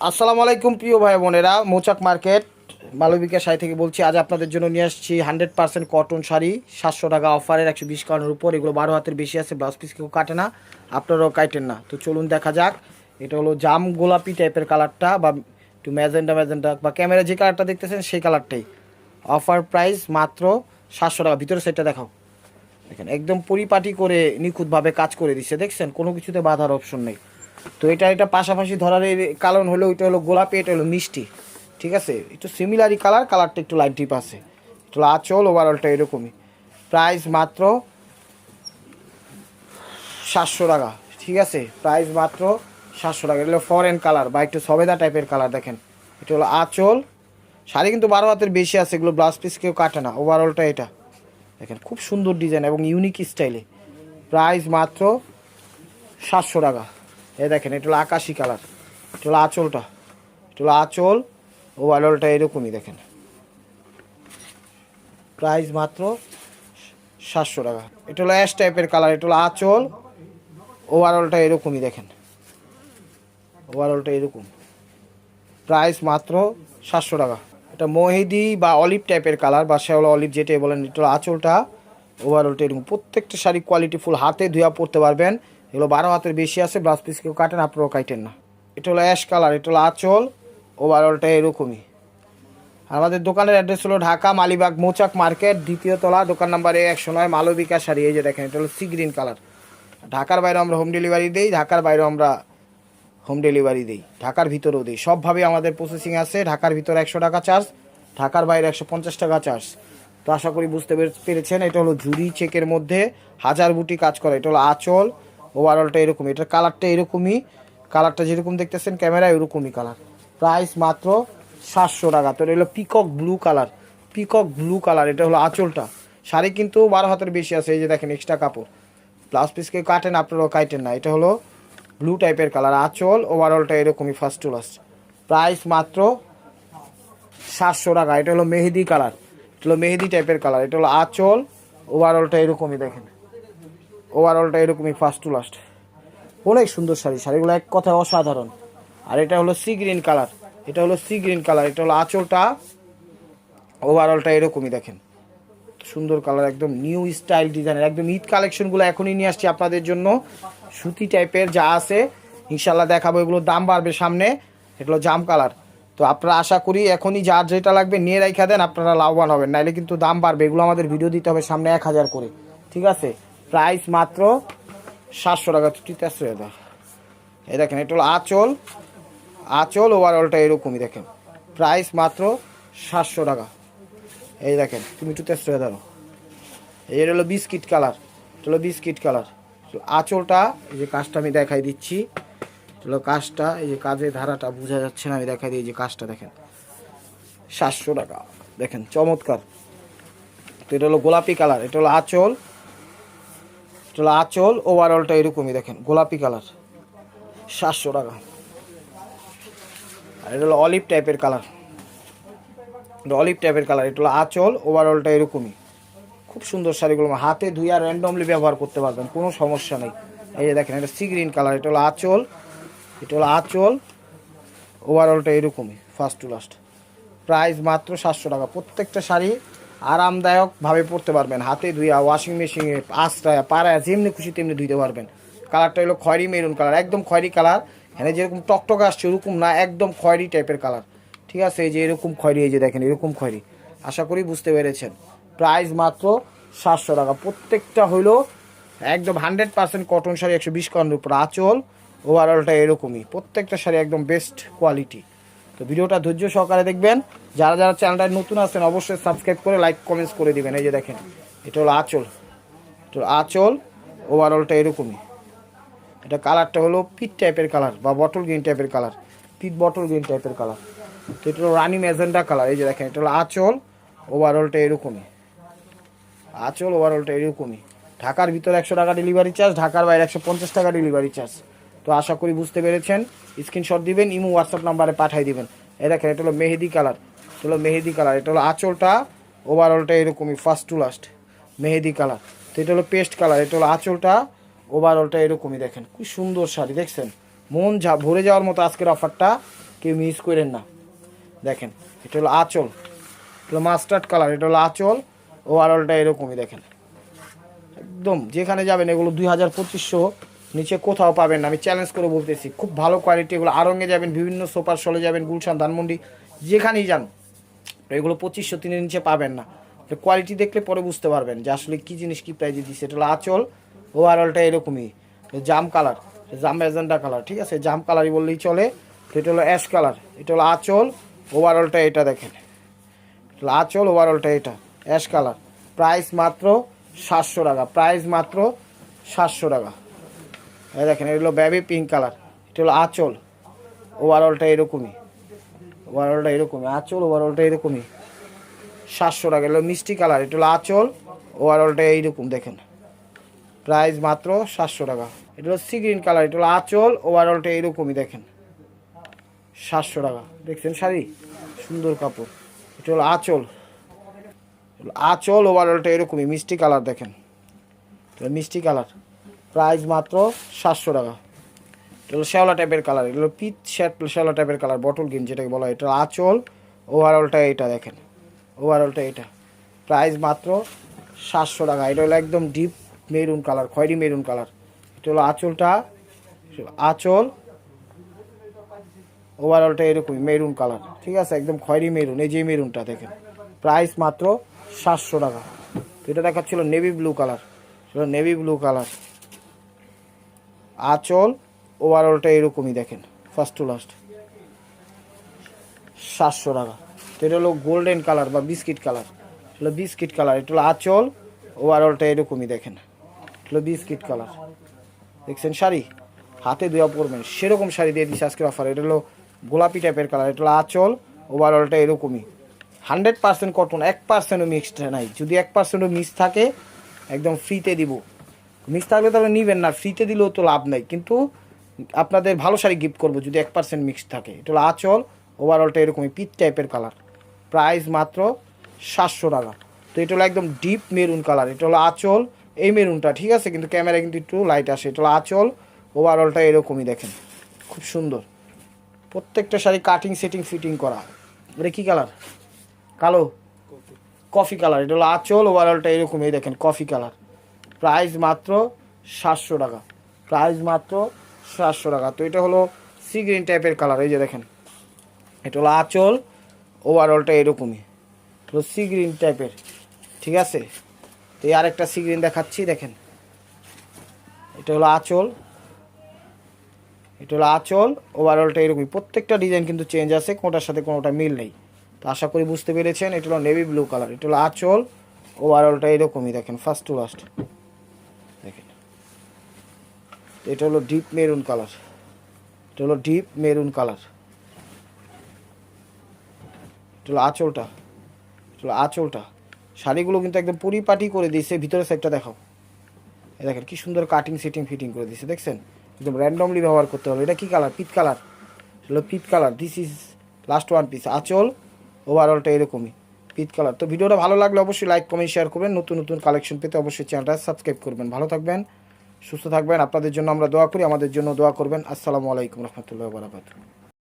আসসালামু আলাইকুম প্রিয় ভাই বোনেরা, মৌচাক মার্কেট মালবিকা শাড়ি থেকে বলছি। আজ আপনাদের জন্য নিয়ে আসছি 100% কটন শাড়ি 700 টাকা অফারের 120 কাউন্টের উপর। এগুলো 12 হাতের বেশি আছে, ব্লাউজ পিস কেউ কাটে না, আপনারাও কাটেন না। তো চলুন দেখা যাক। এটা হলো জাম গোলাপি টাইপের কালারটা, বা একটু ম্যাজেন্ডা ম্যাজেন্ডা, বা ক্যামেরা যে কালারটা দেখতেছেন সেই কালারটাই। অফার প্রাইস মাত্র 700 টাকা। ভিতরে সেটটা দেখাও, দেখেন একদম পরিপাটি করে নিখুঁতভাবে কাজ করে দিচ্ছে, দেখছেন কোনো কিছুতে বাধার অপশন নেই। তো এটা পাশাপাশি ধরার কারণ হলো ওইটা হলো গোলাপি, এটা হলো মিষ্টি, ঠিক আছে। একটু সিমিলারই কালারটা একটু লাইট ডিপ আছে। একটু আঁচল ওভারঅলটা এরকমই। প্রাইস মাত্র 700 টাকা, ঠিক আছে। প্রাইস মাত্র 700 টাকা। এটা হলো ফরেন কালার বা একটু সবেদা টাইপের কালার, দেখেন এটা হলো আঁচল। শাড়ি কিন্তু 12 হাতের বেশি আছে, এগুলো ব্লাউজ পিস কেউ কাটে না। ওভারঅলটা এটা দেখেন, খুব সুন্দর ডিজাইন এবং ইউনিক স্টাইলে। প্রাইস মাত্র 700 টাকা। এই দেখেন এটা হলো আকাশি কালার, এটা হলো আঁচলটা, এটা হলো আঁচল। ওভারঅলটা এরকমই দেখেন। প্রাইস মাত্র 700 টাকা। এটা হলো অ্যাশ টাইপের কালার, এটা হলো আঁচল। ওভারঅলটা এরকমই দেখেন, ওভারঅলটা এরকম। প্রাইস মাত্র 700 টাকা। এটা মহিদি বা অলিভ টাইপের কালার, বা শ্যাওলা অলিভ যেটাই বলেন। এটা হলো আঁচলটা, ওভারঅলটা এরকম। প্রত্যেকটা শাড়ি কোয়ালিটি ফুল, হাতে ধুয়া পরতে পারবেন। এগুলো 12 হাতের বেশি আছে, ব্লাউজ পিস কেউ কাটেন, আপনারাও কাটেন না। এটা হলো অ্যাশ কালার, এটা হলো আঁচল। ওভারঅলটা এরকমই। আমাদের দোকানের অ্যাড্রেস হলো ঢাকা মালিবাগ মৌচাক মার্কেট, দ্বিতীয় তলা, দোকান নাম্বার A109, মালবিকা শাড়ি। এই যে দেখেন এটা হলো সি গ্রিন কালার। ঢাকার বাইরে আমরা হোম ডেলিভারি দিই, ঢাকার বাইরেও আমরা হোম ডেলিভারি দিই, ঢাকার ভিতরেও দিই। সবভাবে আমাদের প্রসেসিং আছে। ঢাকার ভিতরে 100 টাকা চার্জ, ঢাকার বাইরে 150 টাকা চার্জ। তো আশা করি বুঝতে পেরেছেন। এটা হলো জুরি চেকের মধ্যে হাজার বুটি কাজ করে। এটা হলো আঁচল। ওভারঅলটা এরকমই। এটার কালারটা এরকমই, কালারটা যেরকম দেখতেছেন ক্যামেরায় ওরকমই কালার। প্রাইস মাত্র 700 টাকা। তো এটা হলো peacock blue colour, peacock blue colour. এটা হলো আঁচলটা। শাড়ি কিন্তু 12 হাতের বেশি আছে, এই যে দেখেন এক্সট্রা কাপড়। ব্লাউজ পিসকে কাটেন, আপনারাও কাটেন না। এটা হলো ব্লু টাইপের কালার, আঁচল। ওভারঅলটা এরকমই ফার্স্ট টু লাস্ট। প্রাইস মাত্র 700 টাকা। এটা হলো মেহেদি কালার, এটা হলো মেহেদি টাইপের কালার। এটা হলো আঁচল। ওভারঅলটা এরকমই দেখেন, ওভারঅলটা এরকমই ফার্স্ট টু লাস্ট। অনেক সুন্দর শাড়ি, শাড়িগুলো এক কথায় অসাধারণ। আর এটা হলো সি গ্রিন কালার, এটা হলো সি গ্রিন কালার। এটা হলো আঁচলটা, ওভারঅলটা এরকমই দেখেন। সুন্দর কালার, একদম নিউ স্টাইল ডিজাইনের, একদম ঈদ কালেকশনগুলো এখনই নিয়ে আসছি আপনাদের জন্য। সুতি টাইপের যা আছে ইনশাল্লাহ দেখাবো। এগুলোর দাম বাড়বে সামনে। এগুলো জাম কালার। তো আপনারা আশা করি এখনই যার যেটা লাগবে নিয়ে রাখা দেন, আপনারা লাভবান হবেন, নাইলে কিন্তু দাম বাড়বে। এগুলো আমাদের ভিডিও দিতে হবে সামনে 1000 করে, ঠিক আছে। প্রাইস মাত্র 700 টাকা। ঠিক আছে দাদা, এই দেখেন এটা হলো আঁচল, আঁচল। ওভারঅলটা এরকমই দেখেন। প্রাইস মাত্র 700 টাকা। এই দেখেন, তুমি একটু টেস্ট হয়ে ধরো। এর হলো বিস্কিট কালার, এটা হলো বিস্কিট কালার। আঁচলটা এই যে কাজটা আমি দেখাই দিচ্ছি, হলো কাজটা, এই যে কাজের ধারাটা বোঝা যাচ্ছে না, আমি দেখাই দিই। এই যে কাজটা দেখেন, 700 টাকা দেখেন, চমৎকার। তো এটা হলো গোলাপি কালার, এটা হলো আঁচল, এটা হলো আঁচল। ওভারঅলটা এরকমই দেখেন, গোলাপি কালার, 700 টাকা। আর এটা হলো অলিভ টাইপের কালার, এটা অলিভ টাইপের কালার। এটা হলো আঁচল, ওভারঅলটা এরকমই। খুব সুন্দর শাড়িগুলো হাতে ধুইয়া র্যান্ডমলি ব্যবহার করতে পারবেন, কোনো সমস্যা নেই। এই যে দেখেন এটা সি গ্রিন কালার, এটা হলো আঁচল, এটা হলো আঁচল। ওভারঅলটা এরকমই ফার্স্ট টু লাস্ট। প্রাইস মাত্র 700 টাকা। প্রত্যেকটা শাড়ি আরামদায়কভাবে পরতে পারবেন, হাতে ধুইয়া, ওয়াশিং মেশিনে, আশ্রায়, পাড়ায়, যেমনি খুশি তেমনি ধুইতে পারবেন। কালারটা হলো খয়েরি মেরুন কালার, একদম খয়েরি কালার। এখানে যেরকম টকটকে আসছে ওরকম না, একদম খয়েরি টাইপের কালার, ঠিক আছে। এই যে এরকম খয়েরি, এই যে দেখেন এরকম খয়েরি। আশা করি বুঝতে পেরেছেন। প্রাইস মাত্র 700 টাকা। প্রত্যেকটা হইলো একদম 100% কটন শাড়ি, 120 কাউন্টের উপর। আঁচল, ওভারঅলটা এরকমই। প্রত্যেকটা শাড়ি একদম বেস্ট কোয়ালিটি। তো ভিডিওটা ধৈর্য সহকারে দেখবেন। যারা যারা চ্যানেলটা নতুন আছেন অবশ্যই সাবস্ক্রাইব করে লাইক কমেন্টস করে দিবেন। এই যে দেখেন এটা হলো আঁচল, এটা হলো আঁচল। ওভারঅলটা এরকমই। এটা কালারটা হলো পিট টাইপের কালার বা বটল গ্রিন টাইপের কালার, পিট বটল গ্রিন টাইপের কালার। তো এটা হলো রানি ম্যাজেন্ডা কালার। এই যে দেখেন এটা হলো আঁচল, ওভারঅলটা এরকমই। আঁচল, ওভারঅলটা এরকমই। ঢাকার ভিতরে 100 টাকা ডেলিভারি চার্জ, ঢাকার বাইরে 150 টাকা ডেলিভারি চার্জ। তো আশা করি বুঝতে পেরেছেন। স্ক্রিনশট দিবেন, ইমো হোয়াটসঅ্যাপ নাম্বারে পাঠিয়ে দিবেন। এই দেখেন এটা হলো মেহেদি কালার, এটা হলো মেহেদি কালার। এটা হলো আঁচলটা, ওভারঅলটা এরকমই first to last, Mehedi colour. তো এটা হলো পেস্ট কালার, এটা হলো আঁচলটা, ওভারঅলটা এরকমই দেখেন। খুব সুন্দর শাড়ি দেখছেন, মন ভরে যাওয়ার মতো আজকের অফারটা। কেউ মিস করেন না। দেখেন এটা হলো আঁচল, এটা হলো মাস্টার্ড কালার, এটা হলো আঁচল, ওভারঅলটা এরকমই দেখেন। একদম যেখানে যাবেন এগুলো 2000-2500 নিচে কোথাও পাবেন না, আমি চ্যালেঞ্জ করে বলতেছি। খুব ভালো কোয়ালিটি এগুলো। আড়ঙে যাবেন, বিভিন্ন সুপার শলে যাবেন, গুলশান, ধানমন্ডি, যেখানেই যান এগুলো 2500-3 নিচে পাবেন না। কোয়ালিটি দেখলে পরে বুঝতে পারবেন যে আসলে কী জিনিস কী প্রাইজে দিচ্ছে। এটা হলো আঁচল, ওভারঅলটা এরকমই জাম কালার, জাম ম্যাজেন্ডা কালার, ঠিক আছে, জাম কালারই বললেই চলে। তো এটা হলো অ্যাশ কালার, এটা হলো আঁচল, ওভারঅলটা এটা দেখেন, আঁচল, ওভারঅলটা এটা অ্যাশ কালার। প্রাইস মাত্র 700 টাকা, প্রাইস মাত্র 700 টাকা। এই দেখেন এটা হলো বেবি পিঙ্ক কালার, এটা হলো আঁচল, ওভারঅলটা এরকমই, ওভারঅলটা এরকমই আঁচল, ওভারঅলটা এরকমই 700 টাকা। এগুলো মিষ্টি কালার, এটা হলো আঁচল, ওভারঅলটা এইরকম দেখেন, প্রাইস মাত্র 700 টাকা। এটা হলো সি গ্রিন কালার, এটা হলো আঁচল, ওভারঅলটা এইরকমই দেখেন 700 টাকা। দেখছেন শাড়ি, সুন্দর কাপড়। এটা হলো আঁচল, আঁচল, ওভারঅলটা এরকমই মিষ্টি কালার দেখেন, মিষ্টি কালার, প্রাইস মাত্র 700 টাকা। এটা হলো শ্যাওলা টাইপের কালার, এগুলো পিচ শ্যাওলা টাইপের কালার, বটল গ্রিন যেটাকে বলা হয়। এটা আঁচল, ওভারঅলটা এটা দেখেন, ওভারঅলটা এটা, প্রাইস মাত্র 700 টাকা। এটা হলো একদম ডিপ মেরুন কালার, খয়েরি মেরুন কালার। এটা হলো আঁচলটা, আঁচল, ওভারঅলটা এরকমই মেরুন কালার, ঠিক আছে, একদম খয়েরি মেরুন। এই যে মেরুনটা দেখেন, প্রাইস মাত্র 700 টাকা। তো এটা দেখাচ্ছিল নেভি ব্লু কালার, সেটা নেভি ব্লু কালার, আঁচল, ওভারঅলটা এরকমই দেখেন, ফার্স্ট টু লাস্ট 700 টাকা। তো এটা হলো গোল্ডেন কালার বা বিস্কিট কালার, হলো বিস্কিট কালার। এটা হলো আঁচল, ওভারঅলটা এরকমই দেখেন, হলো বিস্কিট কালার। দেখছেন শাড়ি, হাতে ধোয়া পরবেন সেরকম শাড়ি দিয়ে দিচ্ছে আজকের অফার। এটা হলো গোলাপি টাইপের কালার, এটা হলো আঁচল, ওভারঅলটা এরকমই 100% কটন, 1%ও মিক্সড নাই। যদি 1%ও মিক্স থাকে একদম ফ্রিতে দিব, মিক্স থাকলে তাহলে নিবেন না, ফ্রিতে দিলেও তো লাভ নাই, কিন্তু আপনাদের ভালো শাড়ি গিফট করবো যদি 1% মিক্সড থাকে। এটা হলো আঁচল, ওভারঅলটা এরকমই পিচ টাইপের কালার, প্রাইস মাত্র 700 টাকা। তো এটা হলো একদম ডিপ মেরুন কালার, এটা হলো আঁচল, এই মেরুনটা, ঠিক আছে, কিন্তু ক্যামেরা কিন্তু একটু লাইট আসে। এটা হলো আঁচল, ওভারঅলটা এরকমই দেখেন, খুব সুন্দর। প্রত্যেকটা শাড়ি কাটিং সেটিং ফিটিং করা। এটা কী কালার? কালো, কফি কালার। এটা হলো আঁচল, ওভারঅলটা এরকমই দেখেন, কফি কালার, প্রাইস মাত্র 700 টাকা, প্রাইস মাত্র 700 টাকা। তো এটা হলো সি গ্রিন টাইপের কালার, এই যে দেখেন, এটা হলো আঁচল, ওভারঅলটা এরকমই, হলো সি গ্রিন টাইপের, ঠিক আছে। তো এই আরেকটা সি গ্রিন দেখাচ্ছি দেখেন, এটা হলো আঁচল, এটা হলো আঁচল, ওভারঅলটা এরকমই। প্রত্যেকটা ডিজাইন কিন্তু চেঞ্জ আছে, কোনোটার সাথে কোনোটা মিল নেই। তো আশা করি বুঝতে পেরেছেন। এটা হলো নেভি ব্লু কালার, এটা হলো আঁচল, ওভারঅলটা এরকমই দেখেন, ফার্স্ট টু লাস্ট দেখেন। এটা হলো ডিপ মেরুন কালার, এটা হলো ডিপ মেরুন কালার, এটা হলো আঁচলটা, এটা হলো আঁচলটা। শাড়িগুলো কিন্তু একদম পরিপাটি করে দিয়েছে। ভিতরে সাইডটা দেখাও, এই দেখেন কি সুন্দর কাটিং সেটিং ফিটিং করে দিয়েছে, দেখছেন, একদম র্যান্ডমলি ব্যবহার করতে হবে। এটা কি কালার? পিট কালার, হলো পিট colour. This is last one piece, আঁচল, ওভারঅলটা এরকমই পিট কালার। তো ভিডিওটা ভালো লাগলে অবশ্যই লাইক কমেন্ট শেয়ার করবেন। নতুন নতুন কালেকশন পেতে অবশ্যই চ্যানেলটা সাবস্ক্রাইব করবেন। ভালো থাকবেন, সুস্থ থাকবেন, আপনাদের জন্য আমরা দোয়া করি, আমাদের জন্য দোয়া করবেন। আসসালামু আলাইকুম রহমতুল্লাহি ওয়া বারাকাতুহু।